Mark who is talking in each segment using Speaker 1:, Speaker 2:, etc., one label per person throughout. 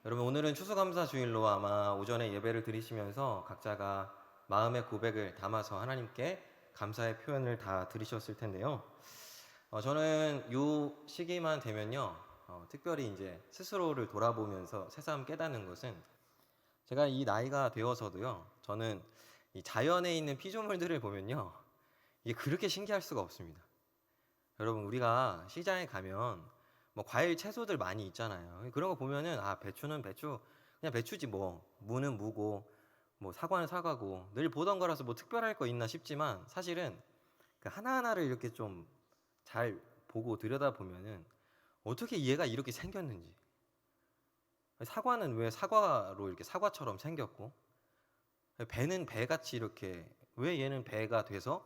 Speaker 1: 여러분, 오늘은 추수감사 주일로 아마 오전에 예배를 드리시면서 각자가 마음의 고백을 담아서 하나님께 감사의 표현을 다 드리셨을 텐데요. 저는 이 시기만 되면요, 특별히 이제 스스로를 돌아보면서 새삼 깨닫는 것은, 제가 이 나이가 되어서도요, 저는 이 자연에 있는 피조물들을 보면요, 이게 그렇게 신기할 수가 없습니다. 여러분, 우리가 시장에 가면 뭐 과일 채소들 많이 있잖아요. 그런 거 보면은, 아, 배추는 배추, 그냥 배추지 뭐, 무는 무고, 뭐 사과는 사과고, 늘 보던 거라서 뭐 특별할 거 있나 싶지만, 사실은 그 하나하나를 이렇게 좀 잘 보고 들여다 보면은 어떻게 얘가 이렇게 생겼는지, 사과는 왜 사과로 이렇게 사과처럼 생겼고, 배는 배같이 이렇게 왜 얘는 배가 돼서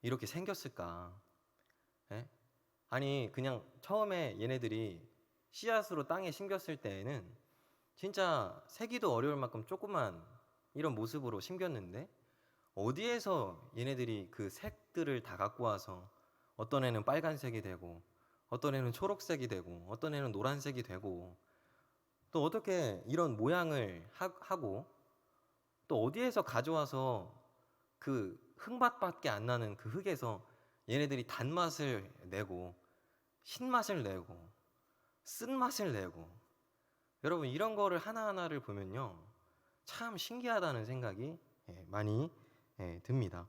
Speaker 1: 이렇게 생겼을까? 예? 아니, 그냥 처음에 얘네들이 씨앗으로 땅에 심겼을 때에는 진짜 세기도 어려울 만큼 조그만 이런 모습으로 심겼는데, 어디에서 얘네들이 그 색들을 다 갖고 와서 어떤 애는 빨간색이 되고, 어떤 애는 초록색이 되고, 어떤 애는 노란색이 되고, 또 어떻게 이런 모양을 하고, 또 어디에서 가져와서 그 흙맛밖에 안 나는 그 흙에서 얘네들이 단맛을 내고, 신맛을 내고, 쓴맛을 내고, 여러분, 이런 거를 하나하나를 보면요, 참 신기하다는 생각이 많이 듭니다.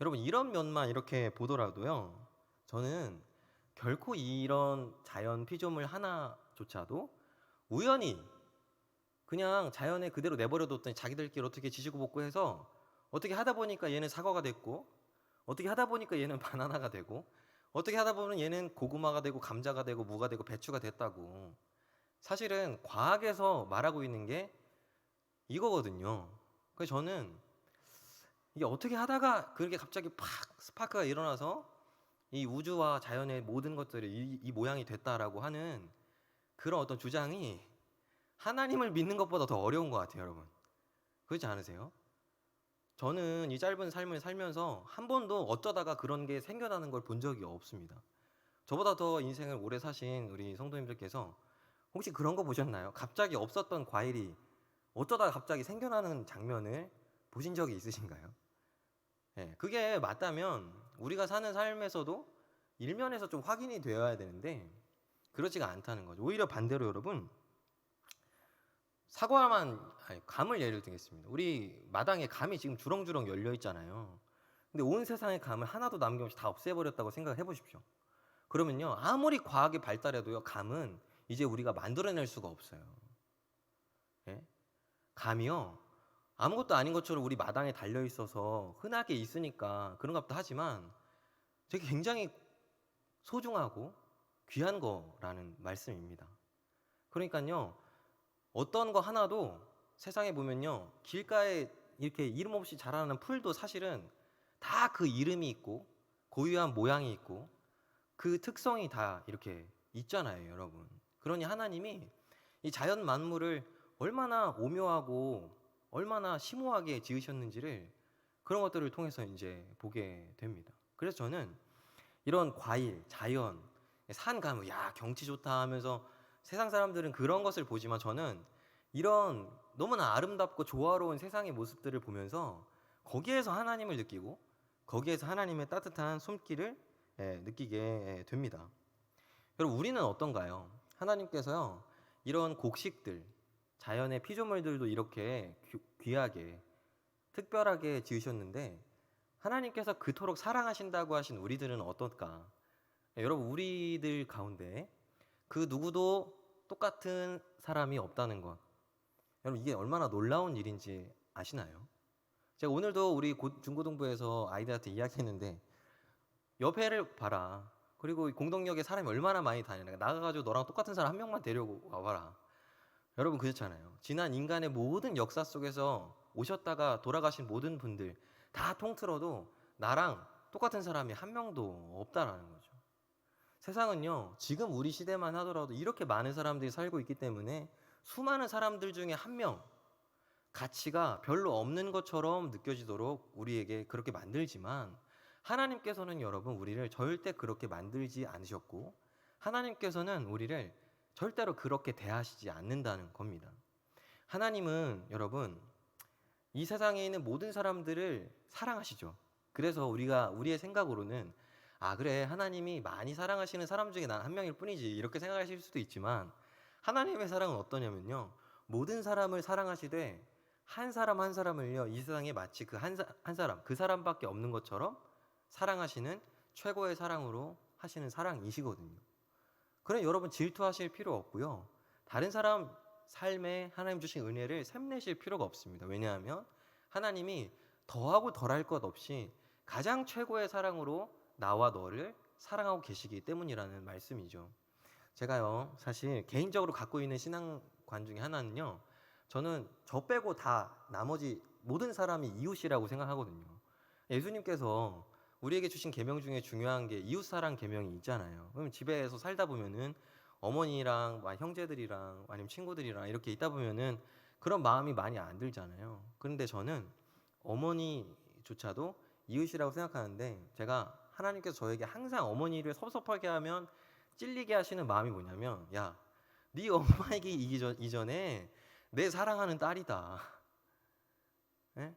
Speaker 1: 여러분, 이런 면만 이렇게 보더라도요, 저는 결코 이런 자연 피조물 하나조차도 우연히 그냥 자연에 그대로 내버려 뒀더니 자기들끼리 어떻게 지지고 볶고 해서 어떻게 하다 보니까 얘는 사과가 됐고, 어떻게 하다 보니까 얘는 바나나가 되고, 어떻게 하다 보면 얘는 고구마가 되고, 감자가 되고, 무가 되고, 배추가 됐다고. 사실은 과학에서 말하고 있는 게 이거거든요. 그래서 저는 이게 어떻게 하다가 그렇게 갑자기 팍 스파크가 일어나서 이 우주와 자연의 모든 것들이 이 모양이 됐다라고 하는 그런 어떤 주장이 하나님을 믿는 것보다 더 어려운 것 같아요, 여러분. 그렇지 않으세요? 저는 이 짧은 삶을 살면서 한 번도 어쩌다가 그런 게 생겨나는 걸 본 적이 없습니다. 저보다 더 인생을 오래 사신 우리 성도님들께서 혹시 그런 거 보셨나요? 갑자기 없었던 과일이 어쩌다가 갑자기 생겨나는 장면을 보신 적이 있으신가요? 그게 맞다면 우리가 사는 삶에서도 일면에서 좀 확인이 되어야 되는데 그렇지가 않다는 거죠. 오히려 반대로 여러분, 감을 예를 들겠습니다. 우리 마당에 감이 지금 주렁주렁 열려 있잖아요. 근데 온 세상의 감을 하나도 남김없이 다 없애버렸다고 생각해 보십시오. 그러면요, 아무리 과학이 발달해도요, 감은 이제 우리가 만들어낼 수가 없어요. 예? 감이요, 아무것도 아닌 것처럼 우리 마당에 달려 있어서 흔하게 있으니까 그런가 보다 하지만 되게 굉장히 소중하고 귀한 거라는 말씀입니다. 그러니까요, 어떤 거 하나도 세상에 보면요, 길가에 이렇게 이름 없이 자라는 풀도 사실은 다 그 이름이 있고 고유한 모양이 있고 그 특성이 다 이렇게 있잖아요, 여러분. 그러니 하나님이 이 자연 만물을 얼마나 오묘하고 얼마나 심오하게 지으셨는지를 그런 것들을 통해서 이제 보게 됩니다. 그래서 저는 이런 과일, 자연, 산 가면 야, 경치 좋다 하면서 세상 사람들은 그런 것을 보지만 저는 이런 너무나 아름답고 조화로운 세상의 모습들을 보면서 거기에서 하나님을 느끼고 거기에서 하나님의 따뜻한 손길을 느끼게 됩니다. 여러분, 우리는 어떤가요? 하나님께서요, 이런 곡식들, 자연의 피조물들도 이렇게 귀하게 특별하게 지으셨는데 하나님께서 그토록 사랑하신다고 하신 우리들은 어떨까? 여러분, 우리들 가운데 그 누구도 똑같은 사람이 없다는 것, 여러분, 이게 얼마나 놀라운 일인지 아시나요? 제가 오늘도 우리 중고등부에서 아이들한테 이야기했는데 옆에를 봐라. 그리고 공동역에 사람이 얼마나 많이 다니나. 나가가지고 너랑 똑같은 사람 한 명만 데리고 와봐라. 여러분, 그렇잖아요. 지난 인간의 모든 역사 속에서 오셨다가 돌아가신 모든 분들 다 통틀어도 나랑 똑같은 사람이 한 명도 없다라는 거죠. 세상은요, 지금 우리 시대만 하더라도 이렇게 많은 사람들이 살고 있기 때문에 수많은 사람들 중에 한 명, 가치가 별로 없는 것처럼 느껴지도록 우리에게 그렇게 만들지만 하나님께서는 여러분 우리를 절대 그렇게 만들지 않으셨고 하나님께서는 우리를 절대로 그렇게 대하시지 않는다는 겁니다. 하나님은 여러분 이 세상에 있는 모든 사람들을 사랑하시죠. 그래서 우리가 우리의 생각으로는 아 그래 하나님이 많이 사랑하시는 사람 중에 난 한 명일 뿐이지 이렇게 생각하실 수도 있지만 하나님의 사랑은 어떠냐면요. 모든 사람을 사랑하시되 한 사람 한 사람을요 이 세상에 마치 그 한 사람 그 사람밖에 없는 것처럼 사랑하시는 최고의 사랑으로 하시는 사랑이시거든요. 그럼 여러분 질투하실 필요 없고요. 다른 사람 삶에 하나님 주신 은혜를 샘내실 필요가 없습니다. 왜냐하면 하나님이 더하고 덜할 것 없이 가장 최고의 사랑으로 나와 너를 사랑하고 계시기 때문이라는 말씀이죠. 제가요, 사실 개인적으로 갖고 있는 신앙관 중에 하나는요, 저는 저 빼고 다 나머지 모든 사람이 이웃이라고 생각하거든요. 예수님께서 우리에게 주신 계명 중에 중요한 게 이웃사랑 계명이 있잖아요. 그럼 집에서 살다 보면은 어머니랑 형제들이랑 아니면 친구들이랑 이렇게 있다 보면은 그런 마음이 많이 안 들잖아요. 그런데 저는 어머니조차도 이웃이라고 생각하는데 제가 하나님께서 저에게 항상 어머니를 섭섭하게 하면 찔리게 하시는 마음이 뭐냐면 야, 네 엄마에게 이전에 내 사랑하는 딸이다. 예?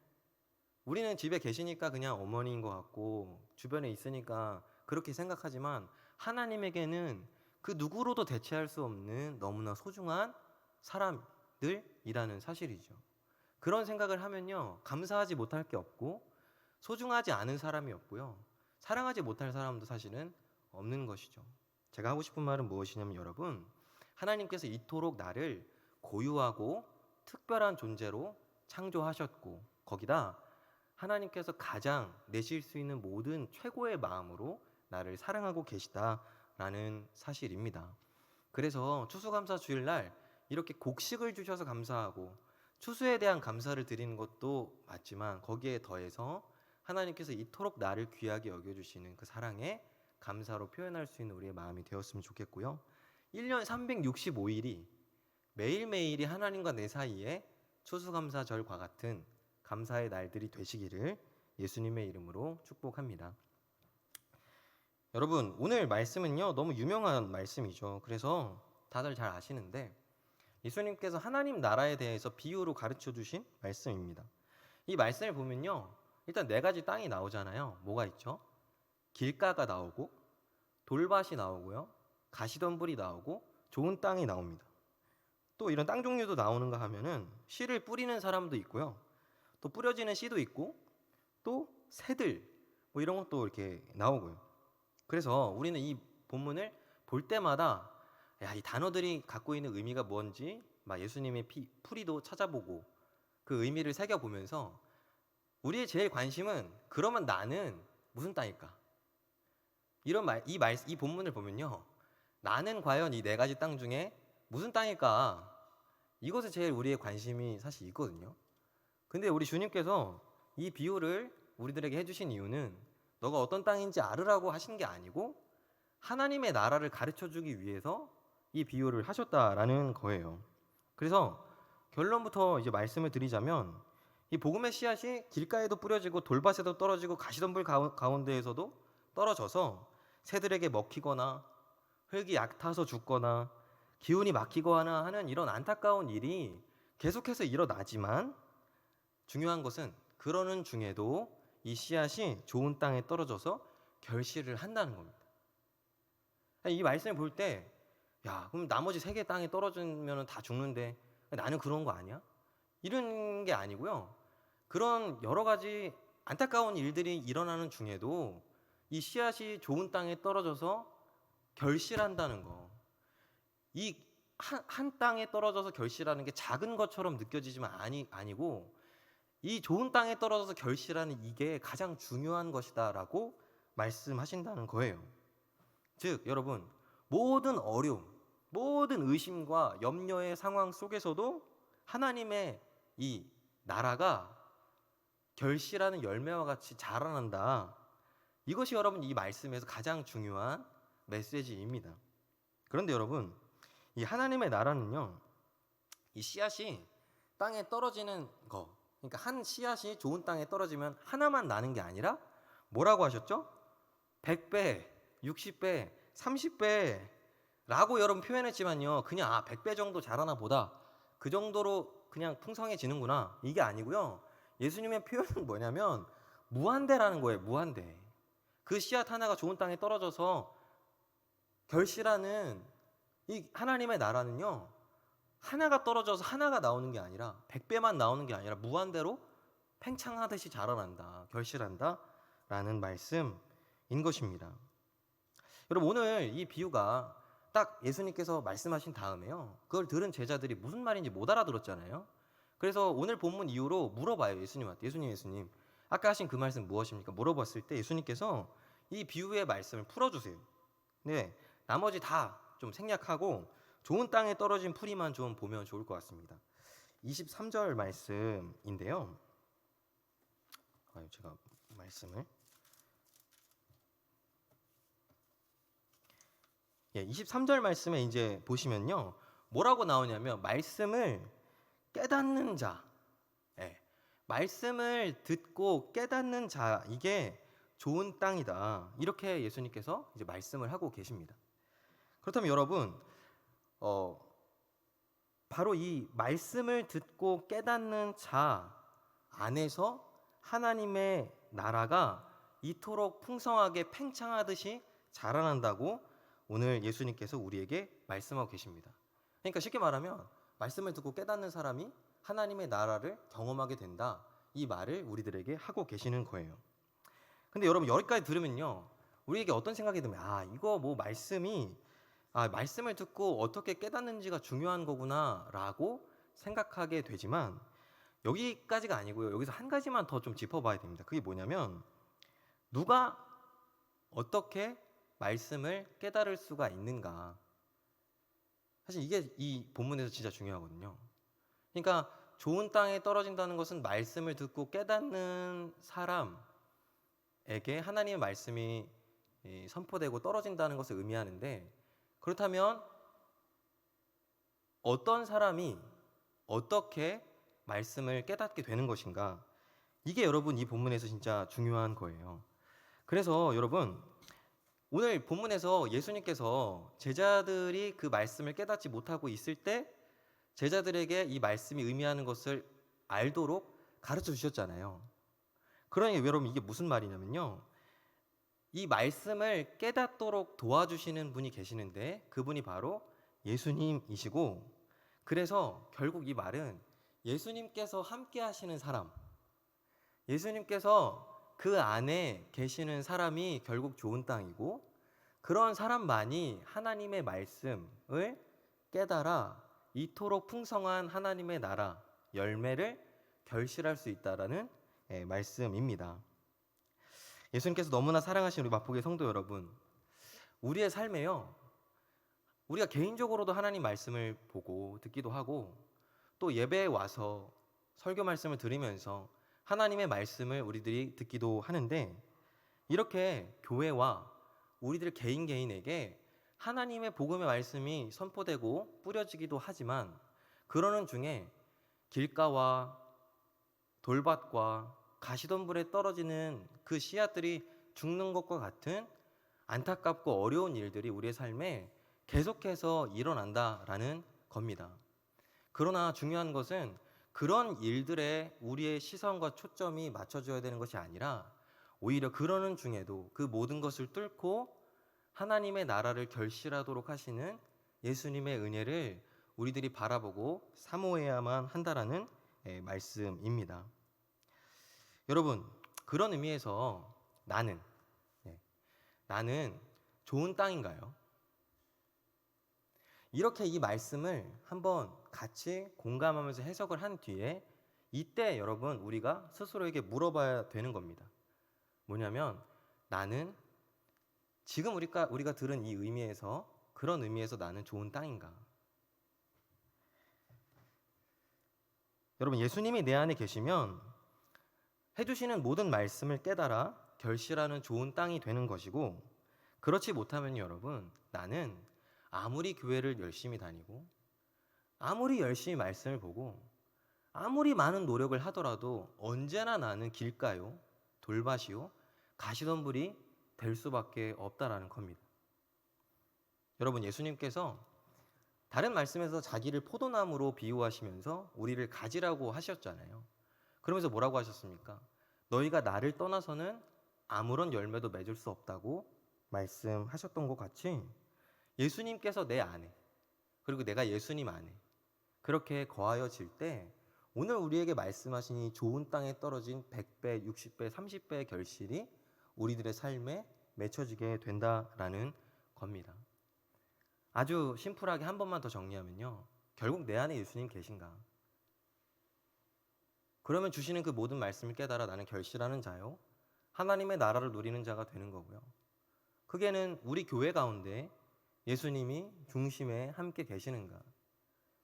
Speaker 1: 우리는 집에 계시니까 그냥 어머니인 것 같고 주변에 있으니까 그렇게 생각하지만 하나님에게는 그 누구로도 대체할 수 없는 너무나 소중한 사람들이라는 사실이죠. 그런 생각을 하면요. 감사하지 못할 게 없고 소중하지 않은 사람이 없고요. 사랑하지 못할 사람도 사실은 없는 것이죠. 제가 하고 싶은 말은 무엇이냐면 여러분, 하나님께서 이토록 나를 고유하고 특별한 존재로 창조하셨고 거기다 하나님께서 가장 내실 수 있는 모든 최고의 마음으로 나를 사랑하고 계시다라는 사실입니다. 그래서 추수감사 주일날 이렇게 곡식을 주셔서 감사하고 추수에 대한 감사를 드리는 것도 맞지만 거기에 더해서 하나님께서 이토록 나를 귀하게 여겨주시는 그 사랑에 감사로 표현할 수 있는 우리의 마음이 되었으면 좋겠고요. 1년 365일이 매일매일이 하나님과 내 사이에 추수감사절과 같은 감사의 날들이 되시기를 예수님의 이름으로 축복합니다. 여러분, 오늘 말씀은요, 너무 유명한 말씀이죠. 그래서 다들 잘 아시는데, 예수님께서 하나님 나라에 대해서 비유로 가르쳐 주신 말씀입니다. 이 말씀을 보면요, 일단 네 가지 땅이 나오잖아요. 뭐가 있죠? 길가가 나오고, 돌밭이 나오고요, 가시덤불이 나오고, 좋은 땅이 나옵니다. 또 이런 땅 종류도 나오는가 하면은 씨를 뿌리는 사람도 있고요. 또 뿌려지는 씨도 있고 또 새들 뭐 이런 것도 이렇게 나오고요. 그래서 우리는 이 본문을 볼 때마다 야, 이 단어들이 갖고 있는 의미가 뭔지 막 예수님의 풀이도 찾아보고 그 의미를 새겨보면서 우리의 제일 관심은 그러면 나는 무슨 땅일까? 이 본문을 보면요. 나는 과연 이 네 가지 땅 중에 무슨 땅일까? 이것에 제일 우리의 관심이 사실 있거든요. 근데 우리 주님께서 이 비유를 우리들에게 해주신 이유는 너가 어떤 땅인지 알으라고 하신 게 아니고 하나님의 나라를 가르쳐주기 위해서 이 비유를 하셨다라는 거예요. 그래서 결론부터 이제 말씀을 드리자면 이 복음의 씨앗이 길가에도 뿌려지고 돌밭에도 떨어지고 가시덤불 가운데에서도 떨어져서 새들에게 먹히거나 흙이 약타서 죽거나 기운이 막히거나 하는 이런 안타까운 일이 계속해서 일어나지만 중요한 것은 그러는 중에도 이 씨앗이 좋은 땅에 떨어져서 결실을 한다는 겁니다. 이 말씀을 볼 때, 야, 그럼 나머지 세 개 땅에 떨어지면 다 죽는데 나는 그런 거 아니야? 이런 게 아니고요. 그런 여러 가지 안타까운 일들이 일어나는 중에도 이 씨앗이 좋은 땅에 떨어져서 결실한다는 거. 이 한 땅에 떨어져서 결실하는 게 작은 것처럼 느껴지지만 아니고 이 좋은 땅에 떨어져서 결실하는 이게 가장 중요한 것이다라고 말씀하신다는 거예요. 즉 여러분 모든 어려움, 모든 의심과 염려의 상황 속에서도 하나님의 이 나라가 결실하는 열매와 같이 자라난다. 이것이 여러분 이 말씀에서 가장 중요한 메시지입니다. 그런데 여러분 이 하나님의 나라는요, 이 씨앗이 땅에 떨어지는 거, 그러니까 한 씨앗이 좋은 땅에 떨어지면 하나만 나는 게 아니라 뭐라고 하셨죠? 100배, 60배, 30배 라고 여러분 표현했지만요, 그냥 100배 정도 자라나 보다, 그 정도로 그냥 풍성해지는구나, 이게 아니고요. 예수님의 표현은 뭐냐면 무한대라는 거예요. 무한대. 그 씨앗 하나가 좋은 땅에 떨어져서 결실하는 이 하나님의 나라는요, 하나가 떨어져서 하나가 나오는 게 아니라 100배만 나오는 게 아니라 무한대로 팽창하듯이 자라난다, 결실한다 라는 말씀인 것입니다. 여러분, 오늘 이 비유가 딱 예수님께서 말씀하신 다음에요, 그걸 들은 제자들이 무슨 말인지 못 알아들었잖아요. 그래서 오늘 본문 이후로 물어봐요, 예수님한테. 예수님, 아까 하신 그 말씀 무엇입니까? 물어봤을 때 예수님께서 이 비유의 말씀을 풀어주세요. 네, 나머지 다 좀 생략하고 좋은 땅에 떨어진 풀이만 좀 보면 좋을 것 같습니다. 23절 말씀인데요. 제가 말씀을 23절 말씀에 이제 보시면요, 뭐라고 나오냐면 말씀을 깨닫는 자, 말씀을 듣고 깨닫는 자, 이게 좋은 땅이다, 이렇게 예수님께서 이제 말씀을 하고 계십니다. 그렇다면 여러분, 바로 이 말씀을 듣고 깨닫는 자 안에서 하나님의 나라가 이토록 풍성하게 팽창하듯이 자라난다고 오늘 예수님께서 우리에게 말씀하고 계십니다. 그러니까 쉽게 말하면 말씀을 듣고 깨닫는 사람이 하나님의 나라를 경험하게 된다, 이 말을 우리들에게 하고 계시는 거예요. 근데 여러분, 여기까지 들으면요, 우리에게 어떤 생각이 들면, 이거 뭐 말씀을 듣고 어떻게 깨닫는지가 중요한 거구나 라고 생각하게 되지만, 여기까지가 아니고요, 여기서 한 가지만 더 좀 짚어봐야 됩니다. 그게 뭐냐면, 누가 어떻게 말씀을 깨달을 수가 있는가. 사실 이게 이 본문에서 진짜 중요하거든요. 그러니까 좋은 땅에 떨어진다는 것은 말씀을 듣고 깨닫는 사람에게 하나님의 말씀이 선포되고 떨어진다는 것을 의미하는데, 그렇다면 어떤 사람이 어떻게 말씀을 깨닫게 되는 것인가, 이게 여러분 이 본문에서 진짜 중요한 거예요. 그래서 여러분, 오늘 본문에서 예수님께서 제자들이 그 말씀을 깨닫지 못하고 있을 때 제자들에게 이 말씀이 의미하는 것을 알도록 가르쳐 주셨잖아요. 그러니 여러분, 이게 무슨 말이냐면요, 이 말씀을 깨닫도록 도와주시는 분이 계시는데 그분이 바로 예수님이시고, 그래서 결국 이 말은 예수님께서 함께 하시는 사람, 예수님께서 그 안에 계시는 사람이 결국 좋은 땅이고, 그런 사람만이 하나님의 말씀을 깨달아 이토록 풍성한 하나님의 나라 열매를 결실할 수 있다라는 말씀입니다. 예수님께서 너무나 사랑하신 우리 마포교회 성도 여러분, 우리의 삶에요, 우리가 개인적으로도 하나님 말씀을 보고 듣기도 하고, 또 예배에 와서 설교 말씀을 들으면서 하나님의 말씀을 우리들이 듣기도 하는데, 이렇게 교회와 우리들 개인에게 하나님의 복음의 말씀이 선포되고 뿌려지기도 하지만, 그러는 중에 길가와 돌밭과 가시덤불에 떨어지는 그 씨앗들이 죽는 것과 같은 안타깝고 어려운 일들이 우리의 삶에 계속해서 일어난다라는 겁니다. 그러나 중요한 것은 그런 일들에 우리의 시선과 초점이 맞춰져야 되는 것이 아니라, 오히려 그러는 중에도 그 모든 것을 뚫고 하나님의 나라를 결실하도록 하시는 예수님의 은혜를 우리들이 바라보고 사모해야만 한다라는 말씀입니다. 여러분, 그런 의미에서 나는 좋은 땅인가요? 이렇게 이 말씀을 한번 같이 공감하면서 해석을 한 뒤에, 이때 여러분 우리가 스스로에게 물어봐야 되는 겁니다. 뭐냐면, 나는 지금 우리가 들은 이 의미에서, 그런 의미에서 나는 좋은 땅인가? 여러분, 예수님이 내 안에 계시면 해주시는 모든 말씀을 깨달아 결실하는 좋은 땅이 되는 것이고, 그렇지 못하면 여러분, 나는 아무리 교회를 열심히 다니고 아무리 열심히 말씀을 보고 아무리 많은 노력을 하더라도 언제나 나는 길가요, 돌밭이요, 가시덤불이 될 수밖에 없다라는 겁니다. 여러분, 예수님께서 다른 말씀에서 자기를 포도나무로 비유하시면서 우리를 가지라고 하셨잖아요. 그러면서 뭐라고 하셨습니까? 너희가 나를 떠나서는 아무런 열매도 맺을 수 없다고 말씀하셨던 것 같이 예수님께서 내 안에, 그리고 내가 예수님 안에 그렇게 거하여질 때 오늘 우리에게 말씀하신 이 좋은 땅에 떨어진 100배, 60배, 30배의 결실이 우리들의 삶에 맺혀지게 된다라는 겁니다. 아주 심플하게 한 번만 더 정리하면요. 결국 내 안에 예수님 계신가? 그러면 주시는 그 모든 말씀을 깨달아 나는 결실하는 자요. 하나님의 나라를 누리는 자가 되는 거고요. 그게는 우리 교회 가운데 예수님이 중심에 함께 계시는가?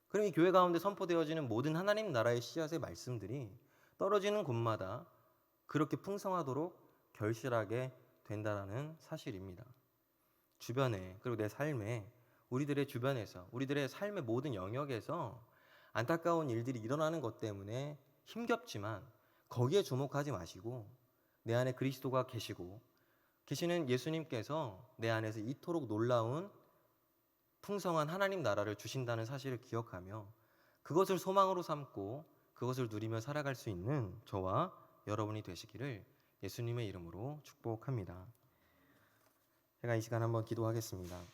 Speaker 1: 그럼 이 교회 가운데 선포되어지는 모든 하나님 나라의 씨앗의 말씀들이 떨어지는 곳마다 그렇게 풍성하도록 결실하게 된다는 사실입니다. 주변에, 그리고 내 삶에, 우리들의 주변에서, 우리들의 삶의 모든 영역에서 안타까운 일들이 일어나는 것 때문에 힘겹지만 거기에 주목하지 마시고 내 안에 그리스도가 계시는 예수님께서 내 안에서 이토록 놀라운 풍성한 하나님 나라를 주신다는 사실을 기억하며 그것을 소망으로 삼고 그것을 누리며 살아갈 수 있는 저와 여러분이 되시기를 예수님의 이름으로 축복합니다. 제가 이 시간 한번 기도하겠습니다.